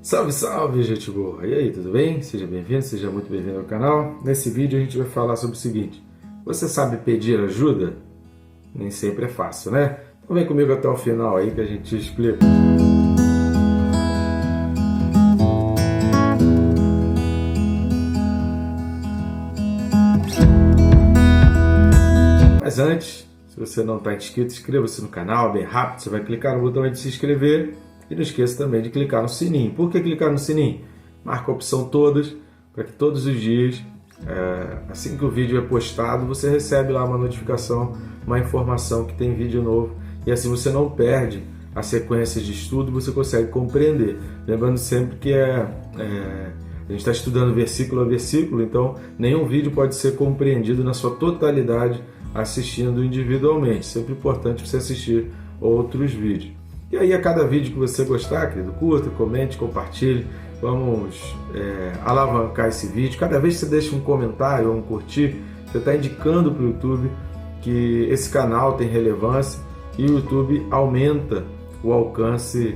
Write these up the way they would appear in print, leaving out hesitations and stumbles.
Salve, salve, gente boa! E aí, tudo bem? Seja bem-vindo, seja muito bem-vindo ao canal. Nesse vídeo a gente vai falar sobre o seguinte: você sabe pedir ajuda? Nem sempre é fácil, né? Então vem comigo até o final aí que a gente explica. Mas antes, se você não está inscrito, inscreva-se no canal, bem rápido. Você vai clicar no botão aí de se inscrever e não esqueça também de clicar no sininho. Por que clicar no sininho? Marca a opção todas, para que todos os dias, assim que o vídeo é postado, você recebe lá uma notificação, uma informação que tem vídeo novo, e assim você não perde a sequência de estudo, você consegue compreender. Lembrando sempre que a gente está estudando versículo a versículo, então nenhum vídeo pode ser compreendido na sua totalidade assistindo individualmente. Sempre importante você assistir outros vídeos. E aí, a cada vídeo que você gostar, querido, curta, comente, compartilhe. Vamos alavancar esse vídeo. Cada vez que você deixa um comentário ou um curtir, você está indicando para o YouTube que esse canal tem relevância e o YouTube aumenta o alcance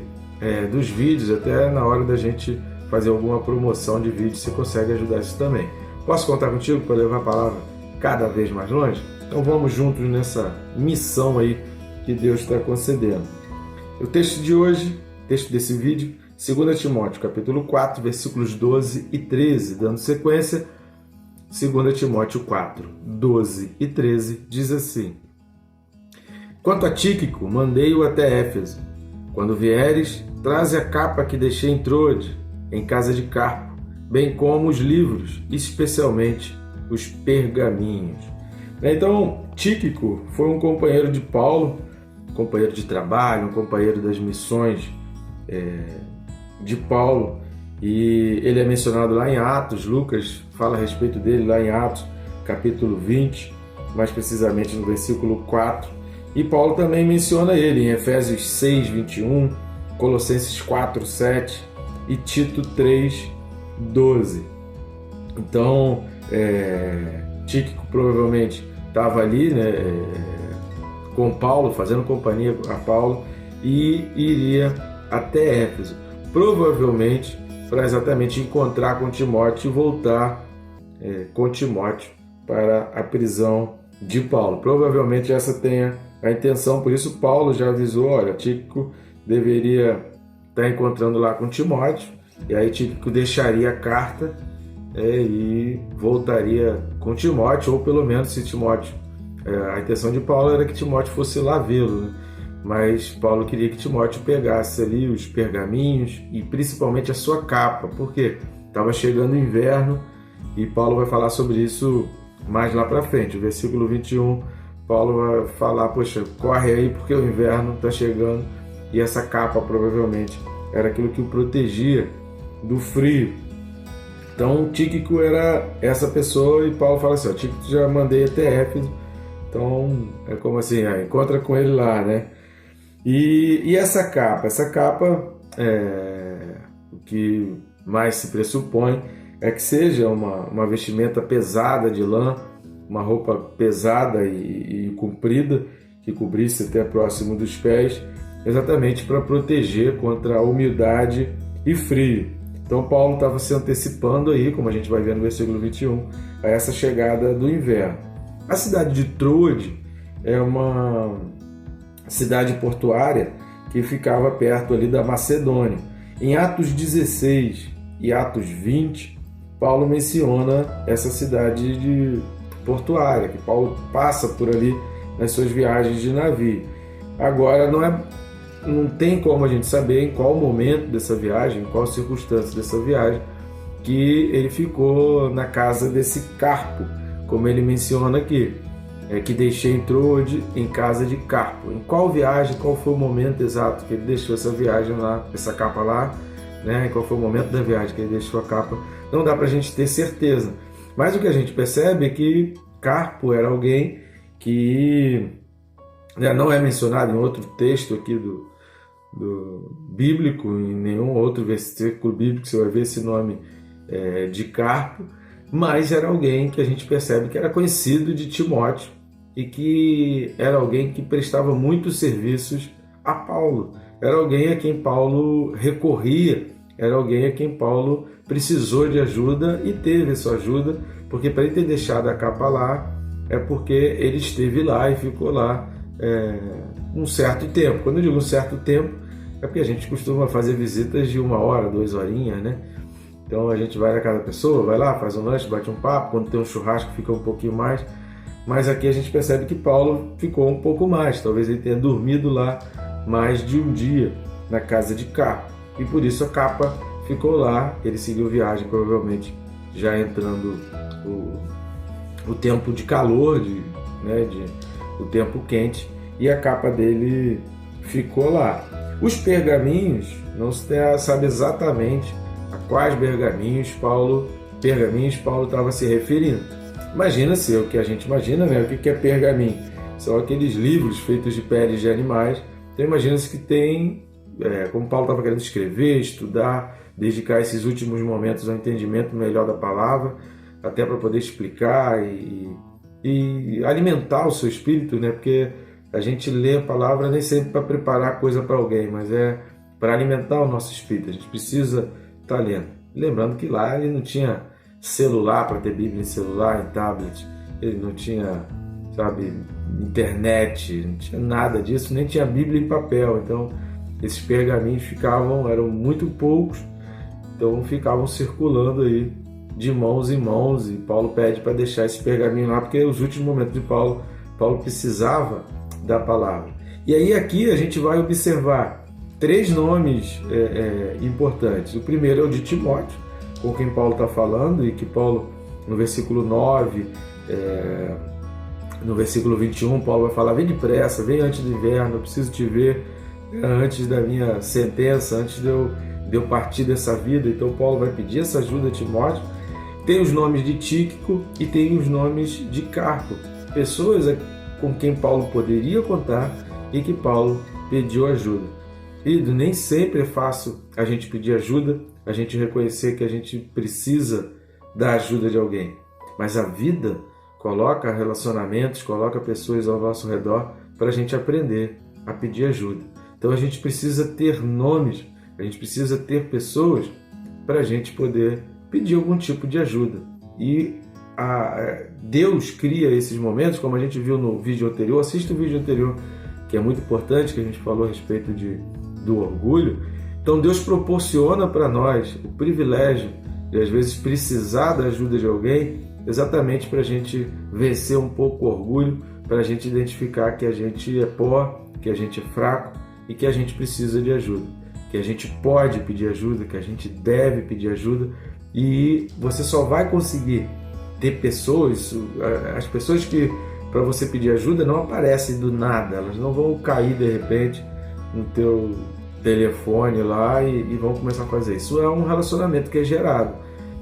dos vídeos, até na hora da gente fazer alguma promoção de vídeo, você consegue ajudar isso também. Posso contar contigo para levar a palavra cada vez mais longe? Então vamos juntos nessa missão aí que Deus está concedendo. O texto de hoje, texto desse vídeo, 2 Timóteo, capítulo 4, versículos 12 e 13, dando sequência, 2 Timóteo 4, 12 e 13, diz assim: Quanto a Tíquico, mandei-o até Éfeso. Quando vieres, traze a capa que deixei em Troade, em casa de Carpo, bem como os livros, especialmente os pergaminhos. Então, Tíquico foi um companheiro de Paulo, companheiro de trabalho, um companheiro das missões de Paulo, e ele é mencionado lá em Atos. Lucas fala a respeito dele lá em Atos, capítulo 20, mais precisamente no versículo 4, e Paulo também menciona ele em Efésios 6, 21, Colossenses 4, 7 e Tito 3, 12. Então, Tíquico provavelmente estava ali, com Paulo, fazendo companhia a Paulo, e iria até Éfeso, provavelmente para exatamente encontrar com Timóteo e voltar com Timóteo para a prisão de Paulo. Provavelmente essa tenha a intenção, por isso Paulo já avisou: olha, Tíquico deveria estar encontrando lá com Timóteo, e aí Tíquico deixaria a carta e voltaria com Timóteo, ou pelo menos se Timóteo... a intenção de Paulo era que Timóteo fosse lá vê-lo, né? Mas Paulo queria que Timóteo pegasse ali os pergaminhos e principalmente a sua capa, porque estava chegando o inverno, e Paulo vai falar sobre isso mais lá para frente. O versículo 21, Paulo vai falar: poxa, corre aí porque o inverno está chegando, e essa capa provavelmente era aquilo que o protegia do frio. Então Tíquico era essa pessoa, e Paulo fala assim: ó, Tíquico já mandei até Éfeso. Então, é como assim, encontra com ele lá, né? E essa capa? O que mais se pressupõe é que seja uma vestimenta pesada de lã, uma roupa pesada e comprida, que cobrisse até próximo dos pés, exatamente para proteger contra a umidade e frio. Então Paulo estava se antecipando aí, como a gente vai ver no versículo 21, a essa chegada do inverno. A cidade de Troade é uma cidade portuária que ficava perto ali da Macedônia. Em Atos 16 e Atos 20, Paulo menciona essa cidade portuária, que Paulo passa por ali nas suas viagens de navio. Agora, não tem como a gente saber em qual momento dessa viagem, em qual circunstância dessa viagem, que ele ficou na casa desse Carpo, como ele menciona aqui, que deixei em Troade, em casa de Carpo. Em qual viagem, qual foi o momento exato que ele deixou essa viagem lá, essa capa lá, né? Qual foi o momento da viagem que ele deixou a capa? Não dá para a gente ter certeza. Mas o que a gente percebe é que Carpo era alguém que não é mencionado em outro texto aqui do bíblico, em nenhum outro versículo bíblico você vai ver esse nome de Carpo, mas era alguém que a gente percebe que era conhecido de Timóteo e que era alguém que prestava muitos serviços a Paulo. Era alguém a quem Paulo recorria era alguém a quem Paulo precisou de ajuda e teve a sua ajuda, porque para ele ter deixado a capa lá, é porque ele esteve lá e ficou lá um certo tempo. Quando eu digo um certo tempo, é porque a gente costuma fazer visitas de 1 hora, 2 horinhas, né? Então a gente vai na casa da pessoa, vai lá, faz um lanche, bate um papo, quando tem um churrasco fica um pouquinho mais, mas aqui a gente percebe que Paulo ficou um pouco mais, talvez ele tenha dormido lá mais de um dia na casa de Carpo, e por isso a capa ficou lá. Ele seguiu viagem, provavelmente já entrando o tempo de calor, o tempo quente, e a capa dele ficou lá. Os pergaminhos, não se sabe exatamente a quais pergaminhos Paulo estava se referindo. Imagina-se o que a gente imagina, né? O que é pergaminho? São aqueles livros feitos de peles de animais. Então imagina-se que tem, como Paulo estava querendo escrever, estudar, dedicar esses últimos momentos ao entendimento melhor da palavra, até para poder explicar e alimentar o seu espírito, né? Porque a gente lê a palavra nem sempre para preparar coisa para alguém, mas é para alimentar o nosso espírito. A gente precisa estar lendo. Lembrando que lá ele não tinha celular para ter Bíblia em celular, em tablet, ele não tinha, internet, não tinha nada disso, nem tinha Bíblia em papel. Então esses pergaminhos eram muito poucos, então ficavam circulando aí de mãos em mãos, e Paulo pede para deixar esse pergaminho lá, porque os últimos momentos de Paulo precisava da palavra. E aí aqui a gente vai observar 3 nomes importantes. O primeiro é o de Timóteo, com quem Paulo está falando, e que Paulo, no versículo 9, no versículo 21, Paulo vai falar: vem depressa, vem antes do inverno, eu preciso te ver antes da minha sentença, antes de eu partir dessa vida. Então Paulo vai pedir essa ajuda a Timóteo. Tem os nomes de Tíquico e tem os nomes de Carpo, pessoas com quem Paulo poderia contar e que Paulo pediu ajuda. E nem sempre é fácil a gente pedir ajuda, a gente reconhecer que a gente precisa da ajuda de alguém. Mas a vida coloca relacionamentos, coloca pessoas ao nosso redor para a gente aprender a pedir ajuda. Então a gente precisa ter nomes, a gente precisa ter pessoas para a gente poder pedir algum tipo de ajuda. E Deus cria esses momentos, como a gente viu no vídeo anterior. Assista o vídeo anterior, que é muito importante, que a gente falou a respeito do orgulho. Então Deus proporciona para nós o privilégio de às vezes precisar da ajuda de alguém, exatamente para a gente vencer um pouco o orgulho, para a gente identificar que a gente é pó, que a gente é fraco e que a gente precisa de ajuda, que a gente pode pedir ajuda, que a gente deve pedir ajuda. E você só vai conseguir ter pessoas, as pessoas que para você pedir ajuda não aparecem do nada, elas não vão cair de repente no teu telefone lá e vão começar a fazer. Isso é um relacionamento que é gerado,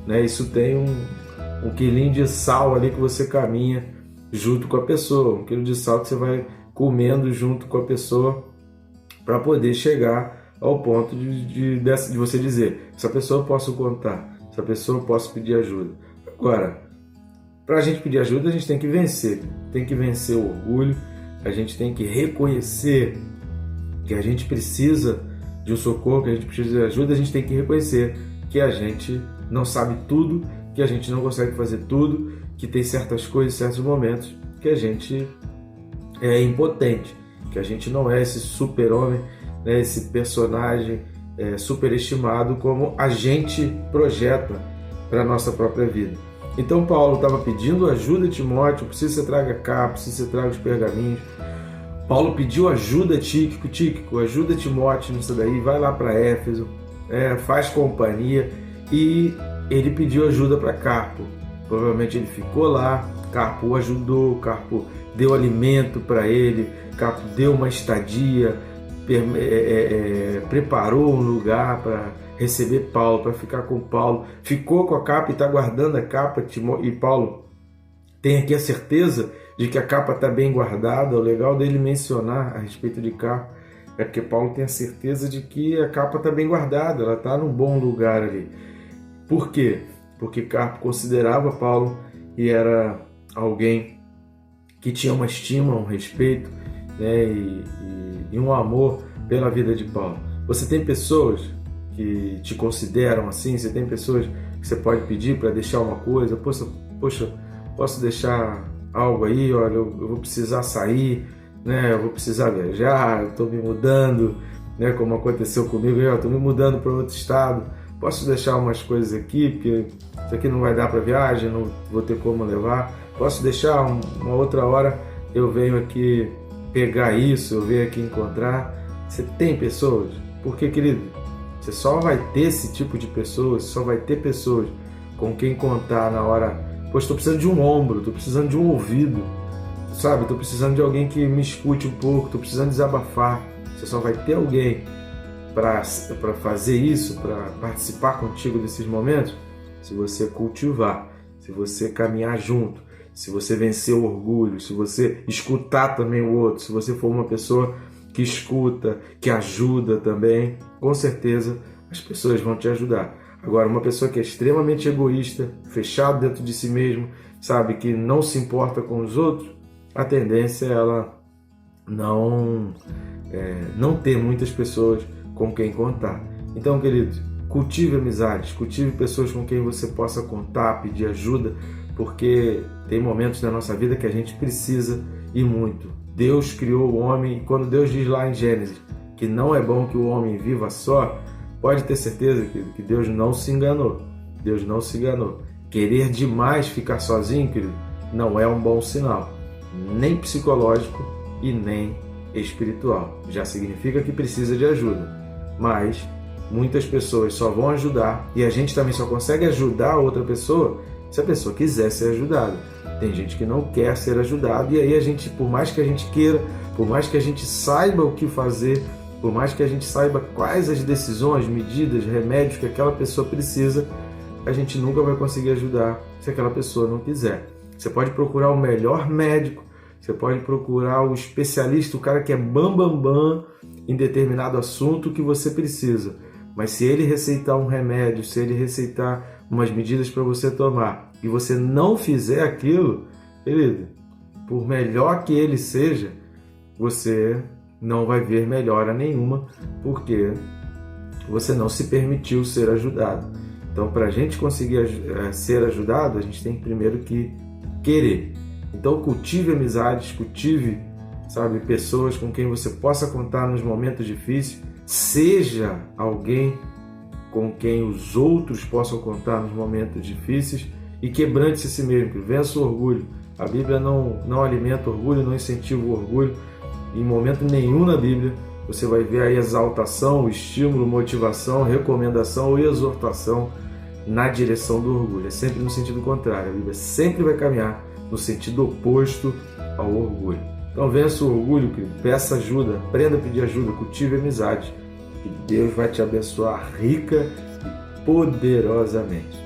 né? Isso tem um quilinho de sal ali que você caminha junto com a pessoa, um quilo de sal que você vai comendo junto com a pessoa para poder chegar ao ponto de você dizer: essa pessoa eu posso contar, essa pessoa eu posso pedir ajuda. Agora, para a gente pedir ajuda, a gente tem que vencer o orgulho, a gente tem que reconhecer que a gente precisa de um socorro, que a gente precisa de ajuda. A gente tem que reconhecer que a gente não sabe tudo, que a gente não consegue fazer tudo, que tem certas coisas, certos momentos que a gente é impotente, que a gente não é esse super-homem, né, esse personagem superestimado como a gente projeta para a nossa própria vida. Então Paulo estava pedindo ajuda a Timóteo: preciso que você traga cá, preciso que você traga os pergaminhos. Paulo pediu ajuda a Tíquico, ajuda Timóteo nisso daí, vai lá para Éfeso, faz companhia. E ele pediu ajuda para Carpo. Provavelmente ele ficou lá, Carpo o ajudou, Carpo deu alimento para ele, Carpo deu uma estadia, preparou um lugar para receber Paulo, para ficar com Paulo, ficou com a capa e está guardando a capa. E Paulo tem aqui a certeza de que a capa está bem guardada. O legal dele mencionar a respeito de Carpo é porque Paulo tem a certeza de que a capa está bem guardada, ela está num bom lugar ali. Por quê? Porque Carpo considerava Paulo e era alguém que tinha uma estima, um respeito, né, e um amor pela vida de Paulo. Você tem pessoas que te consideram assim? Você tem pessoas que você pode pedir para deixar uma coisa? Poxa, posso deixar algo aí? Olha, eu vou precisar sair, né? Eu vou precisar viajar, eu estou me mudando, né? Como aconteceu comigo, eu estou me mudando para outro estado. Posso deixar umas coisas aqui, porque isso aqui não vai dar para viagem, não vou ter como levar. Posso deixar uma outra hora, eu venho aqui pegar isso, eu venho aqui encontrar. Você tem pessoas? Porque, querido, você só vai ter esse tipo de pessoas, só vai ter pessoas com quem contar na hora. Poxa, estou precisando de um ombro, estou precisando de um ouvido, sabe? Estou precisando de alguém que me escute um pouco, estou precisando desabafar. Você só vai ter alguém para fazer isso, para participar contigo desses momentos, se você cultivar, se você caminhar junto, se você vencer o orgulho, se você escutar também o outro, se você for uma pessoa que escuta, que ajuda também, com certeza as pessoas vão te ajudar. Agora, uma pessoa que é extremamente egoísta, fechado dentro de si mesmo, sabe, que não se importa com os outros, a tendência é ela não ter muitas pessoas com quem contar. Então, querido, cultive amizades, cultive pessoas com quem você possa contar, pedir ajuda, porque tem momentos na nossa vida que a gente precisa e muito. Deus criou o homem, e quando Deus diz lá em Gênesis que não é bom que o homem viva só, pode ter certeza que Deus não se enganou. Deus não se enganou. Querer demais ficar sozinho, querido, não é um bom sinal, nem psicológico e nem espiritual. Já significa que precisa de ajuda. Mas muitas pessoas só vão ajudar, e a gente também só consegue ajudar a outra pessoa se a pessoa quiser ser ajudada. Tem gente que não quer ser ajudado, e aí a gente, por mais que a gente queira, por mais que a gente saiba o que fazer, por mais que a gente saiba quais as decisões, medidas, remédios que aquela pessoa precisa, a gente nunca vai conseguir ajudar se aquela pessoa não quiser. Você pode procurar o melhor médico, você pode procurar o especialista, o cara que é bam em determinado assunto que você precisa. Mas se ele receitar um remédio, se ele receitar umas medidas para você tomar e você não fizer aquilo, querido, por melhor que ele seja, você não vai ver melhora nenhuma, porque você não se permitiu ser ajudado. Então, para a gente conseguir ser ajudado, a gente tem primeiro que querer. Então, cultive amizades, cultive, sabe, pessoas com quem você possa contar nos momentos difíceis. Seja alguém com quem os outros possam contar nos momentos difíceis e quebrante-se a si mesmo, vença o orgulho. A Bíblia não alimenta orgulho, não incentiva o orgulho. Em momento nenhum na Bíblia você vai ver a exaltação, o estímulo, motivação, recomendação ou exortação na direção do orgulho. É sempre no sentido contrário. A Bíblia sempre vai caminhar no sentido oposto ao orgulho. Então vença o orgulho, querido. Peça ajuda, aprenda a pedir ajuda, cultive amizade. E Deus vai te abençoar rica e poderosamente.